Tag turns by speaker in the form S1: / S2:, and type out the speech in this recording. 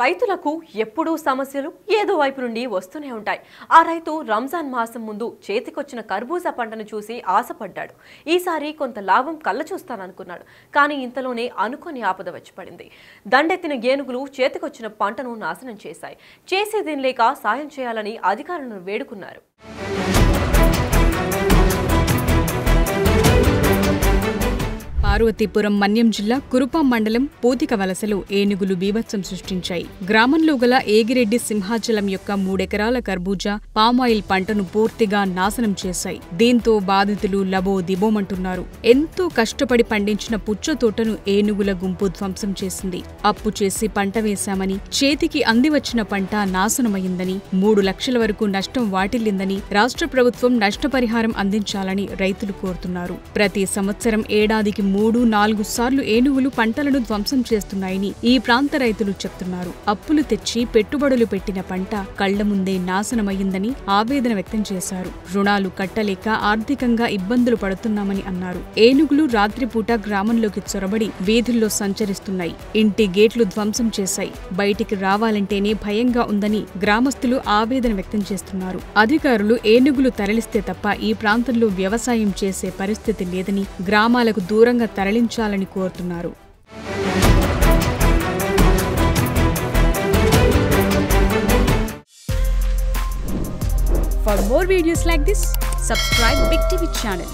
S1: రైతులకు ఎప్పుడూ సమస్యలు ఏదో వైపు నుండి వస్తూనే ఉంటాయి. ఆ రైతు రంజాన్ మాసం ముందు చేతికొచ్చిన కర్బూజా పంటను చూసి ఆశపడ్డాడు. ఈసారి కొంత లాభం కళ్ళ చూస్తాననుకున్నాడు. కానీ ఇంతలోనే అనుకోని ఆపద వచ్చి పడింది. దండెత్తిన ఏనుగులు చేతికొచ్చిన పంటను నాశనం చేశాయి. చేసేదేం లేక సాయం చేయాలని అధికారులను వేడుకున్నారు.
S2: పార్వతీపురం మన్యం జిల్లా కురుపాం మండలం పోతిక వలసలో ఏనుగులు బీభత్సం సృష్టించాయి. గ్రామంలో గల ఏగిరెడ్డి సింహాచలం యొక్క 3 ఎకరాల కర్బూజా, పామాయిల్ పంటను పూర్తిగా నాశనం చేశాయి. దీంతో బాధితులు లబో దిబోమంటున్నారు. ఎంతో కష్టపడి పండించిన పుచ్చ తోటను ఏనుగుల గుంపు ధ్వంసం చేసింది. అప్పు చేసి పంట వేశామని, చేతికి అందివచ్చిన పంట నాశనమైందని, 3 లక్షల వరకు నష్టం వాటిల్లిందని రాష్ట్ర ప్రభుత్వం నష్టపరిహారం అందించాలని రైతులు కోరుతున్నారు. ప్రతి సంవత్సరం ఏడాదికి 3-4 సార్లు ఏనుగులు పంటలను ధ్వంసం చేస్తున్నాయని ఈ ప్రాంత రైతులు చెప్తున్నారు. అప్పులు తెచ్చి పెట్టుబడులు పెట్టిన పంట కళ్ల ముందే నాశనమయ్యిందని ఆవేదన వ్యక్తం చేశారు. రుణాలు కట్టలేక ఆర్థికంగా ఇబ్బందులు పడుతున్నామని అన్నారు. ఏనుగులు రాత్రిపూట గ్రామంలోకి చొరబడి వీధుల్లో సంచరిస్తున్నాయి. ఇంటి గేట్లు ధ్వంసం చేశాయి. బయటికి రావాలంటేనే భయంగా ఉందని గ్రామస్తులు ఆవేదన వ్యక్తం చేస్తున్నారు. అధికారులు ఏనుగులు తరలిస్తే తప్ప ఈ ప్రాంతంలో వ్యవసాయం చేసే పరిస్థితి లేదని, గ్రామాలకు దూరంగా తరలించాలని కోరుతున్నారు. For more videos like this, subscribe Big TV channel.